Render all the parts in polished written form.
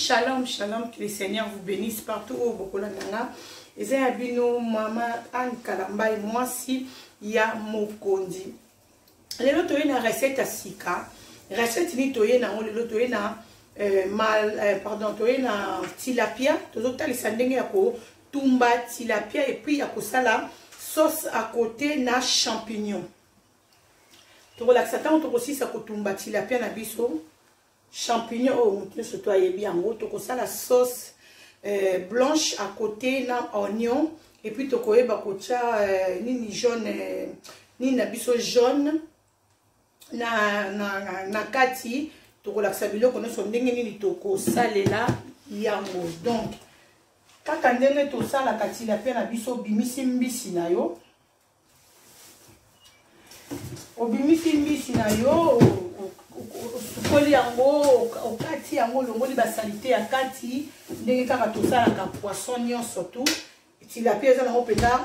Shalom, shalom, que le Seigneur vous bénisse partout où vous nana. Et c'est abino maman Anne Kalamba et moi si ya mokondi. Les loto na recette à sika. Recette ni toye na le loto na pardon toye na tilapia. Toujours tali sandenge yako tumba tilapia et puis yako sala sauce à côté na champignon. To relaxa tant to aussi ça ko tumba tilapia na biso. Champignons, oh, surtout bien haut, ça la sauce blanche à côté, na oignon, et puis tu koye bakocha ni jaune, ni nabiso jaune, na kati, tu relaxa bilo kono son ndenge ni toko salé là, yango. Donc, kaka ndenge to sala kati la pe na biso bimisi mbisi na yo. Obimisi mbisi na yo. Koli yango okati yango longoli basalite ya kati ndenge kaka tosala ka poisson nyonso tu tilapia eza nango mpenza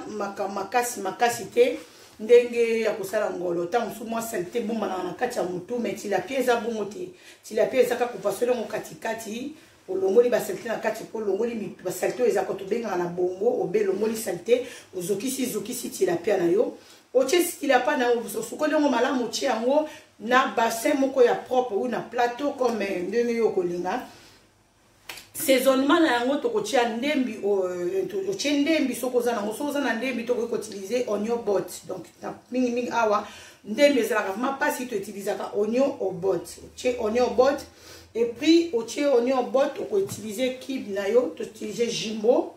makasi te ndenge ya kosala ngolo ta mosusu mwa salite bombana na kati ya motu mais tilapia eza bongo te tilapia eza kaka kopasole yango katikati olongoli basalite na kati mpo olongoli basalite oyo ezaka tobengaka na bongo obelongoli salite ozokisi tilapia na yo otie tilapia na yo osukoli yango malamu otie yango na bassin moko ya propre ou na plateau comme ndenge yo kolinga saisonnement na yango tokotia ndembi otie ndembi soko za nango soko za na ndembi tokoki utiliser oignon botte donc na mingi awa ndembi ezalaka vraiment pas si tu utilises oignon au botte otie oignon botte et puis otie oignon botte oko utiliser cube na yo to utiliser jimbo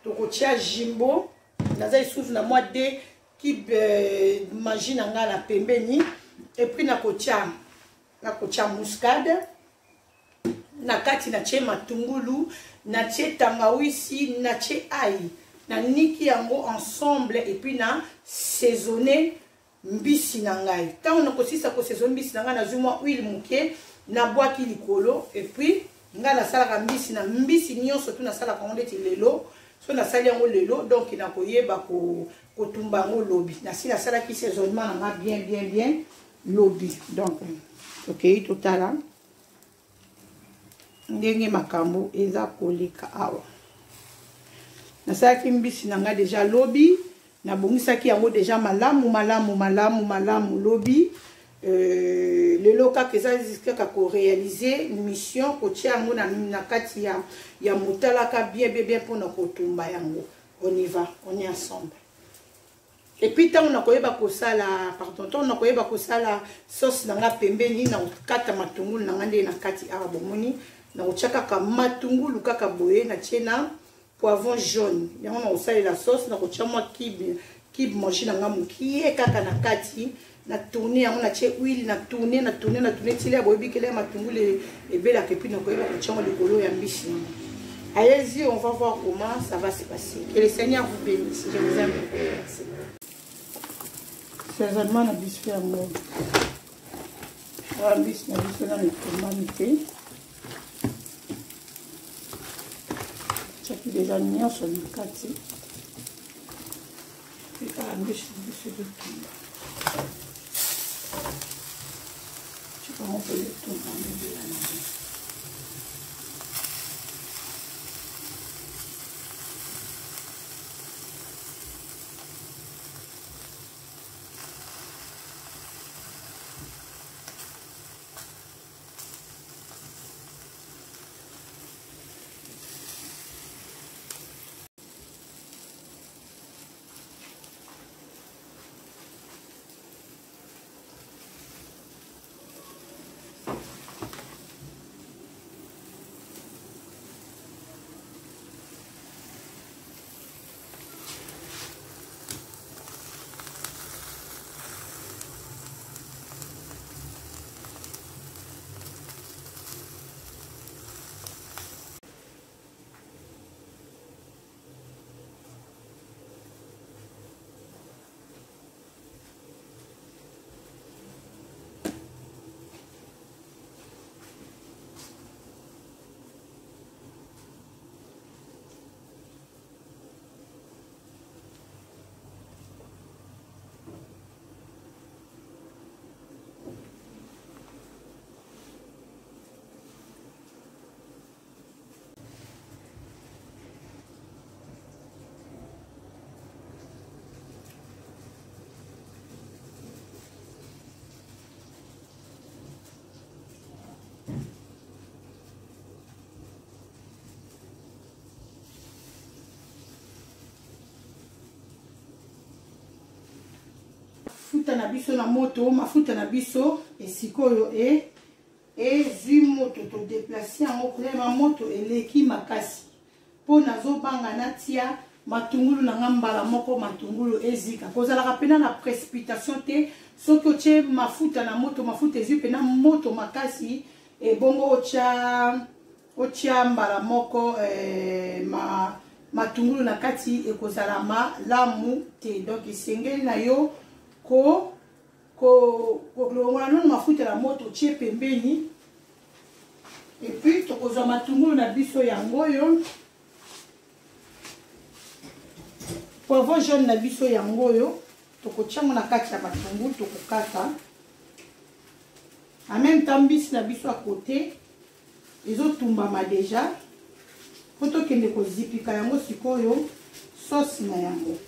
tokotia jimbo naza isusu na moi de cube magie na nga na pembeni. Et puis na kocha muscade na kati na che matungulu na che tangawisi na che ail na niki yango ensemble et puis na saisonner mbisi na ngai tant on kosisa ko saisonner mbisi na ngai na zuma huile muke na boaki likolo et puis nga na sala ka mbisi nyonso tu na sala ka ndeti lelo so na sali yango lelo donc na koyeba ko tumba ngo lobi na sila sala ki saisonnement na bien lobby donc ok total hein ndenge makambo eza koleka awa nasalaki mbisi nanga déjà lobby na bongisaki yango déjà malamu lobby lelo kaka eza kaka ko réaliser mission kotia yango na kati ya motalaka bien pona kotumba yango on y va on est ensemble. Et puis tant on a koyeba kosala pardon tant on a koyeba kosala sauce nanga pembeni na kata matungulu nanga nde na kati awa bomoni na ochaka ka matungulu kaka boye na tiena poivron jaune yango na osala la sauce na kotia moi kibe manger nanga mukie kaka na kati na tourner yango na tie huile na tourner tilia boye bikele matungulu et bela que puis na koyeba kotia le golo ya mbisi. Allez-y, on va voir comment ça va se passer. Que le Seigneur vous bénisse. Je vous aime beaucoup. Merci. Saisonnement na biso yango awa mbisi na biso na mitomani te tiaki deja nyonso na kati ekala mbisi na biso ezotumba tikango mpe ezotumba ndebela na biso. mafuta na biso na moto, mafuta na biso esikoyo ezwi moto to déplacer yango kolema moto eleki makasi po nazobanga natia matungulu na nga mbala moko matungulu ezika kozalaka pena na précipitation te soki otie mafuta na moto mafuta ezwi pena moto makasi ebongo otia mbala moko matungulu na kati ekozala malamu te. Donc esengeli na yo kolongola nono mafuta na moto otie pembeni et puis tokozwa matungulu na biso yango oyo poivron jaune na biso yango oyo tokotiango na kati ya matungulu tokokata en même temps mbisi na biso à côté ezotumbama deja po tokende kozipika yango sikoyo sauce na yango.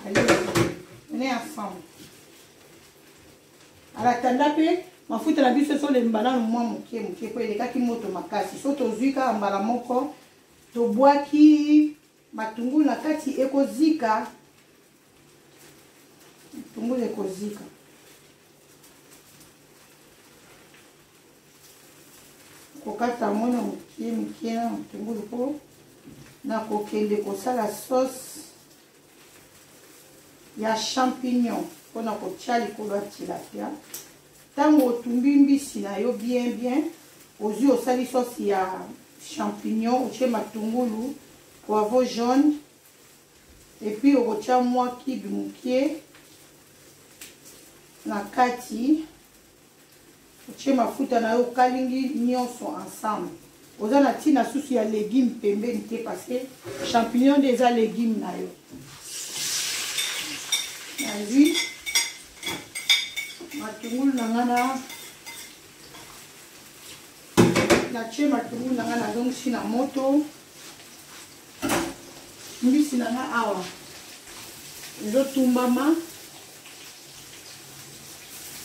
Allez, on est ensemble. Alatanda pe mafuta na biso so le mbala mwa moke po elekaki moto makasi so tozwi kaka mbala moko tobwaki matungulu na kati ekozika matungulu ekozika kokata mwana moke na matungulu po na kokende kosala sauce ya champignon mpona kotia likolo ya tilapia. Tango otumbi mbisi na yo bien ozwi osali sauce ya champignon otie matungulu poivron jaune et puis okotia mwa kibi moke na kati otie mafuta na yo okalingi nyonso ensemble. Oza na ntina susu ya légume pembeni te parce que champignon nde eza légume na yo. Nazwi matungulu na nga natie matungulu na nga nazongisi na moto mbisi na nga awa ezotumbama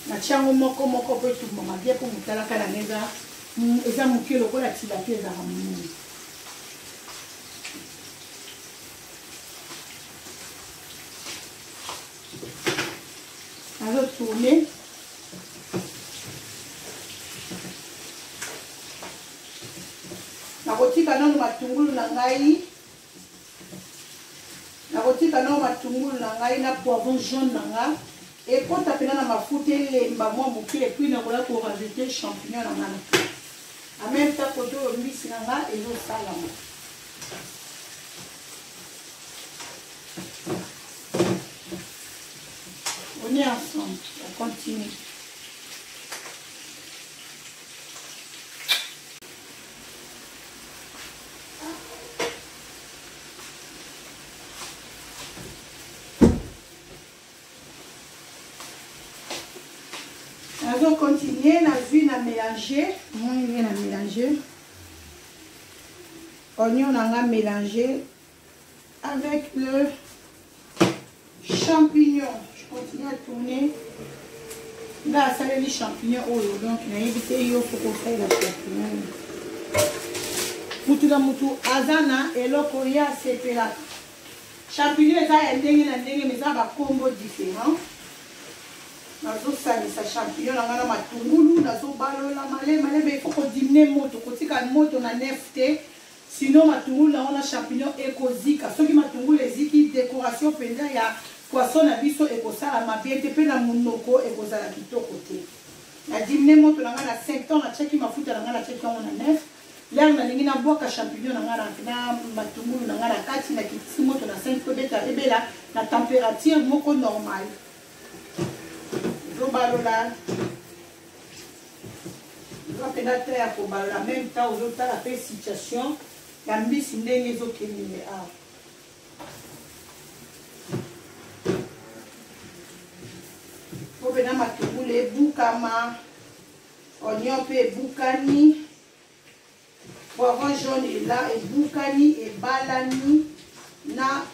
natie yango moko mpo etumbama bien mpo motalaka na nga eza moke lokola tilapia ezaka monene. Nazotourne nakotika nano matungulu na ngai na poivron jaune na nga ekota pena na mafuta elemba mwa moke epuis nakola korajouter champignon na nga na en même temps kote oyo mbisi na nga ezosalama. On est ensemble, on continue. On continue, on a mélangé. Oignon, on a mélangé avec le champignon. Continue à tourner. Là, ça les champignons. Donc, il y a évité il faut qu'on fasse la champignon. Mutu la mutu azana et le koya c'est là. Champignon ça est dingue mais ça va combo différent. Nazo sali sa champignon na ngana matungulu nazo balola malé mais il faut qu'on diminuer moto kotika moto na nefte. Sinon matungulu na on a champignon ekozika. Soki matungulu eziki décoration penda ya poisson na biso ekosala mabiete pe na munoko ekozala kitoko te. Na dimine moto na nga na 5 ans na cheki mafuta na nga na cheki yango na 9. Lere na lingi na bwaka champignon na nga na matungulu na nga na kati na kitisi moto na 5 po beta ebela na température moko normale. Zobalola. Zopenda te ya kobalola même temps ozotala pe situation ya mbisi ndenge ezokende awa. Pena matungulu ebukama, oignon pe ebukani, poivron jaune est là ebukani ebalani na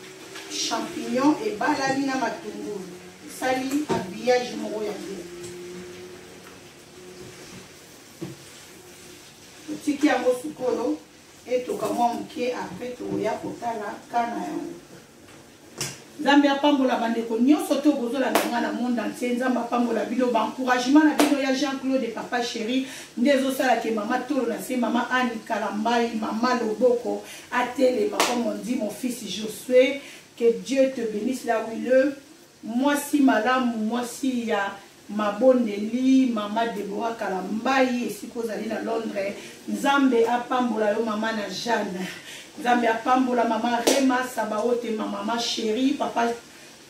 champignon ebalani na matungulu. Sali habillage moko ya bien. Otiki yango sukolo etoka mwa moke après toya kotala kana yango. Nzambe apambola bandeko nyonso to bozola na monde entier. Nzambe apambola bino ba encouragement na bino ya Jean-Claude papa chéri ndezo sala ke mama tolo na se mama Annie Kalambai mama Loboko atele comme on dit mon fils Josué, que Dieu te bénisse là où il est. Moi si madame moi si ya Mabondeli mama Deborah Kalambai et si kozali na Londres. Nzambe apambola yo mama na Jeanne. Nzambe apambola mama Rema Sabaote mama chérie papa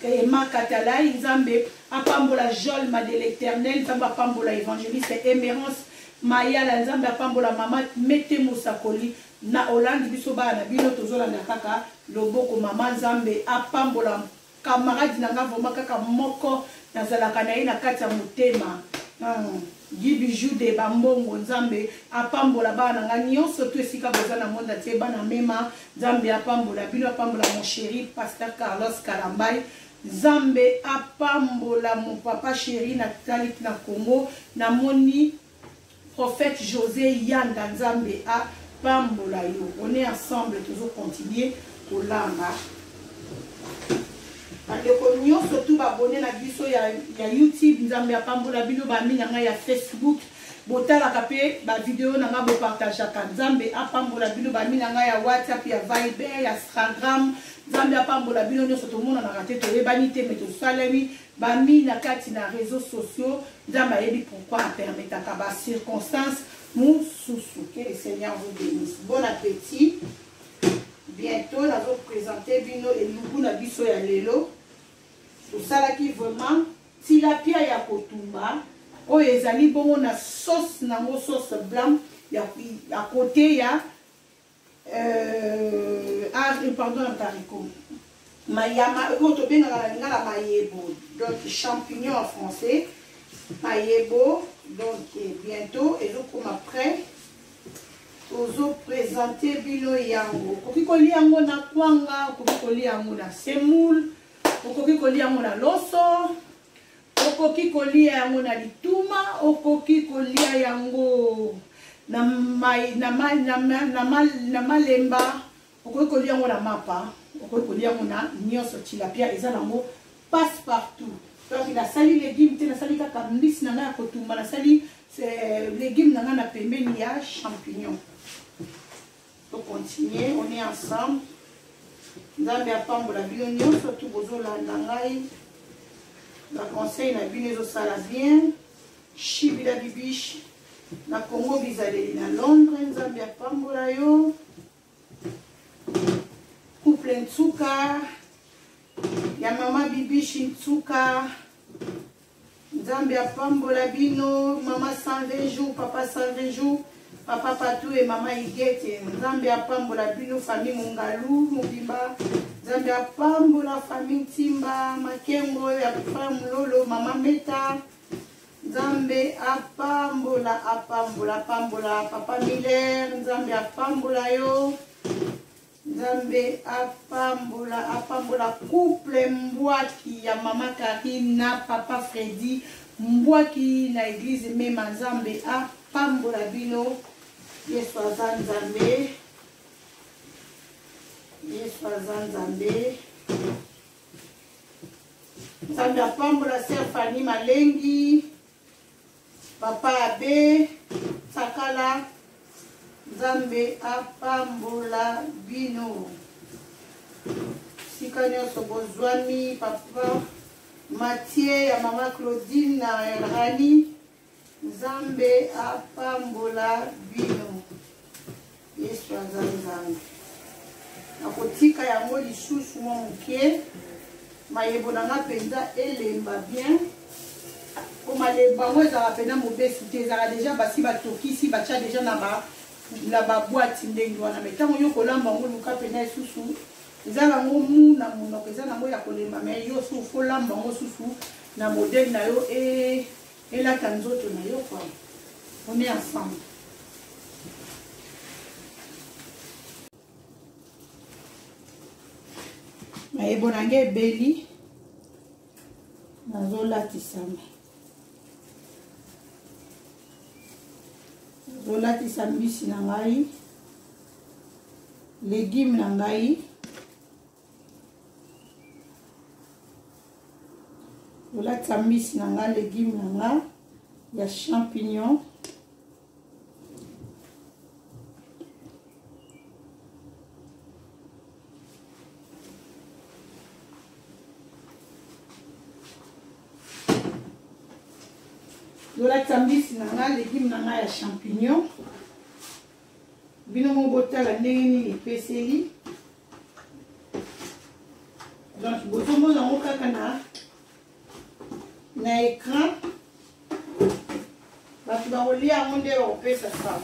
Emma Katalai. Nzambe apambola Jolma de l'Éternel. Nzambe apambola évangéliste Émérance Mayala. Nzambe apambola mama Mete Musakoli na Hollande biso ba na bino tozola na kaka loboko mama. Nzambe apambola camarade nanga vraiment kaka moko nazalaka na ye na kati ya motema. Bijou de bambongo. Nzambe apambola bana nga nyonso to esika boza na monde entier bana mema. Nzambe apambola bino apambola mon chéri pasteur Carlos Kalambai. Nzambe apambola mon papa chéri Nathalie na Congo na moni prophète José Yanda. Nzambe apambola yo. On est ensemble toujours continuer kolamba. Bandeko nyonso tu babone na biso ya YouTube. Nzambe apambola bino bami na nga ya Facebook botalaka pe ba video na nga bo partageaka. Nzambe apambola bino bami na nga ya WhatsApp ya Viber ya Instagram. Nzambe apambola bino nyonso to mona na kate to yebani te mais to salami bami na kati na réseaux sociaux. Nzambe ayebi pourquoi permetaka ba circonstances mususu. Que le Seigneur vous bénisse. Bon appétit. Bientôt, nous allons présenter bino et nous na biso ya lelo. Tout ça là qui vraiment tilapia ya kotumba. O ezali bongo na sauce nango sauce blanc ya à côté ya pardon haricot. Mayama auto bien la mayebo. Donc champignon en français. Mayebo. Donc bientôt et donc comme après ozo présenter bino yango. Koki koli yango na kwanga, koki koli yango na semoule, koki koli yango na loso, koki koli yango na lituma, koki koli yango na malemba, koki koli yango na mapa, koki koli yango na nyonso tilapia eza nango passe partout. Donc il a sali légumes, il a sali kaka mbisi na nga kotumba, na sali légumes na nga na pembeni ya champignon. Pour continuer, on est ensemble. Nzambe apambola bino nyonso tu bozolanda ngai. La conseil na bino ezosala bien. Shibila bibishi. Na Congo bizaleli na Londres. Nzambe apambola yo. Couple Ntsuka. Ya mama bibishi Ntsuka. Nzambe apambola bino. Mama 120 jours, papa 120 jours. Papa Patou et maman Igete. Nzambe apambola bino famille Mungalu Mubimba. Nzambe apambola famille Timba Makengo ya frère Lolo mama Meta. Nzambe apambola papa Miller. Nzambe apambola yo. Nzambe apambola couple Mbwaki ya mama Karine na papa Freddy Mbwaki na église même. Nzambe apambola bino. Yesu azanzambe. Yesu azanzambe. Nzambe apambola sœur Fanny Malengi. Papa Abe Sakala. Nzambe apambola bino. Sika nyonso bozwami papa Mathieu ya mama Claudine na Rani. Nzambe apambola bino. Yesu azanzambe. Nakotika yango lisusu mwa moke. Mayebo nanga penza elemba bien. Po malemba ngo ezala pena mobesu te. Ezala deja basi batokisi batia deja na ba boîte ndenge wana. Mais ntango yo kolamba ngo luka pena lisusu. Ezala ngo mu na monoko ezala ngo ya kolemba. Mais yo su fo lamba ngo susu na modèle na yo et la kanzoto na yo quoi. On est ensemble. Mais bonange beli nazolatisa zolatisa mbisi na ngai légumes na ngai Voilà tambis nanga légumes nanga. Il y a champignons. Voilà tambis nanga légumes nanga ya champignons. Bino mo botala ndenge ni peseli. Donc botomo na okaka na écran. Batu ba olia monde ba opesa ça.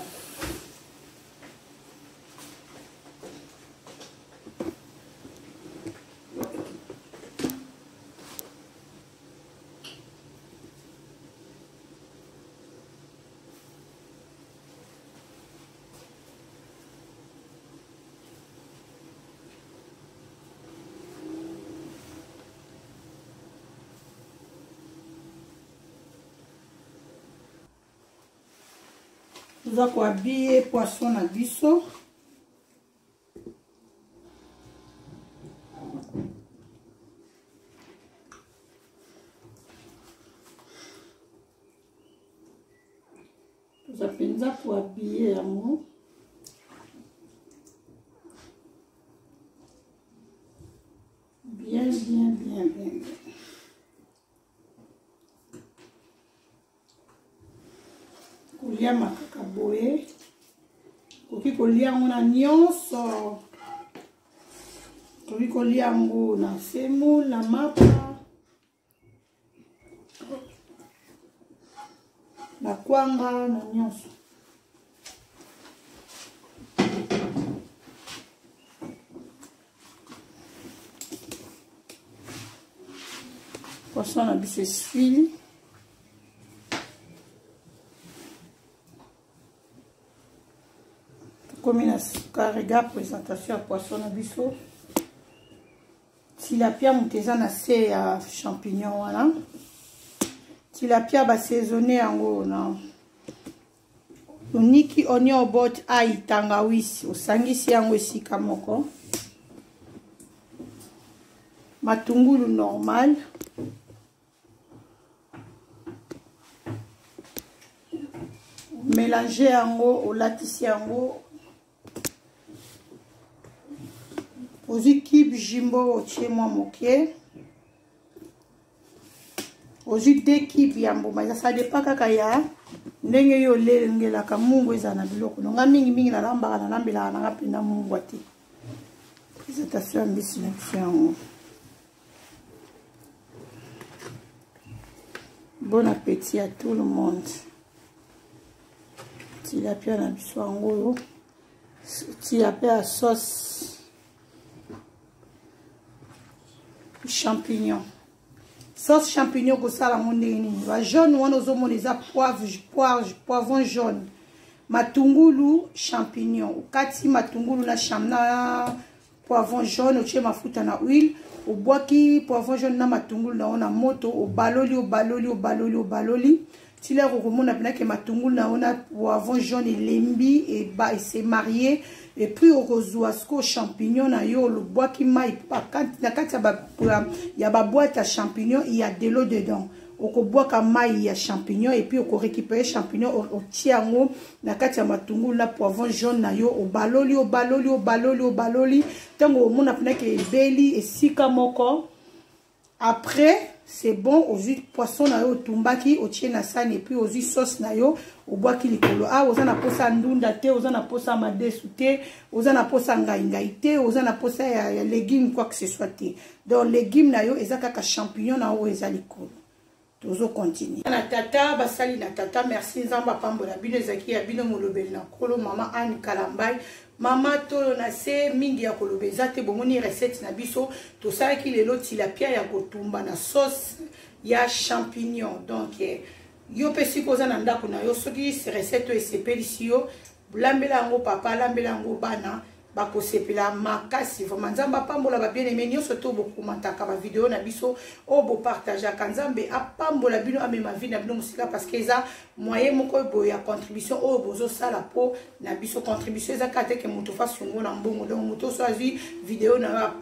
Nous allons habiller poisson à biseau. Nous allons pour habiller amour. Bien, bien, bien, bien, bien. Kolia makaka boye koki kolia ngo na nyonso koki kolia ngo na semo la mapa na kwanga na nyonso poisson na biso esili. Comme une carrega présentation à poisson à biseau. Tilapia mouteza na se ya champignon wana. Tilapia ba saisonné yango na uniki oignon bot ai tangawizi osangisi yango esika moko. Matungulu normal. Mélanger yango olatisi yango. Ozi kib jimbo otie mwa moke. Ozi de kib ya mbuma. Ça dépend kaka ya ndenge yo lengelaka mungu eza na biloko. Nonga mingi mingi na lambaka na lambela na ngapenda mungu ati. Présentation mbisi na kiango. Bon appétit à tout le monde. Tilapia na biso yango. Tilapia sauce champignon. Sauce champignon ko sala mondeni. Ba jaune wana ozomona eza poivron jaune. Matungulu champignon. Okati matungulu na poivron jaune, otie mafuta na huile, obwaki poivron jaune na matungulu na ona moto, obaloli. Tila kokomona pena ke matungulu na ona poivron jaune lembi et s'est marié. Et puis au rosoasko champignon na yo le bois qui maille pas quand il y a ba boîte à champignons, il y a de l'eau dedans. Au bois ka maille il y a champignons et puis au récupérer champignons au tiango na kati ya matungulu na poivron jaune na yo obaloli tango mona pena ke beli et sika moko. Après c'est bon aux huile poisson na yo tumbaki au tien na sani et puis aux huile sauce na yo au bois qui likolo ah ozana posa ndunda te ozana posa madesu te ozana posa ngai te ozana posa ya légumes quoi que ce soit te donc légumes na yo ezaka ka champignon na yo ezali likolo tozo continuer na tata basali na tata merci nzamba pambola bino ezaki ya bino molobeli na kolo mama Anne Kalambai. Mama tolo na se mingi ya kolobeza te bomoni recette na biso to sala ki lelo tilapia ya kotumba na sauce ya champignon. Donc yo pesi koza na ndako na yo soki recette esepeli si yo lambela yango papa lambela yango bana bakosepela makasi vraiment nzambe apambola ba bien aimé nyonso to bokomataka ba vidéo na biso o bo partageaka nzambe apambola bino amema vie na bino musika parce que eza moyen moko boya contribution o bozo sala po na biso contribution eza kate ke muto fasse ngo na mbongo donc muto so azwi vidéo na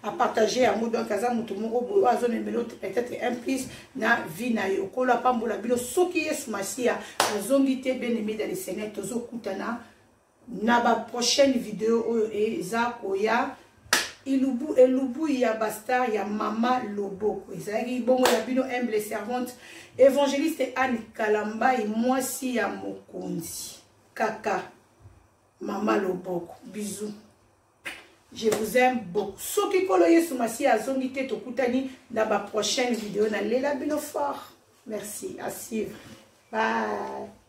a partager yango donc aza muto moko boyo azomemelo peut-être un plus na vie na yo kola pambola bino soki Yesu Masia azongi te bien aimé dans le Seigneur tozo kutana na ba prochaine vidéo oyo eza koya elubu ya bastar ya mama Loboko ezalaki bongo ya bino humble servante évangéliste Anne Kalambai mwasi ya mokonzi kaka mama Loboko bisous. Je vous aime beaucoup. Soki kolo Yesu Masia azongi te tokutani na ba prochaine vidéo na lela bino fort. Merci, à suivre. Bye.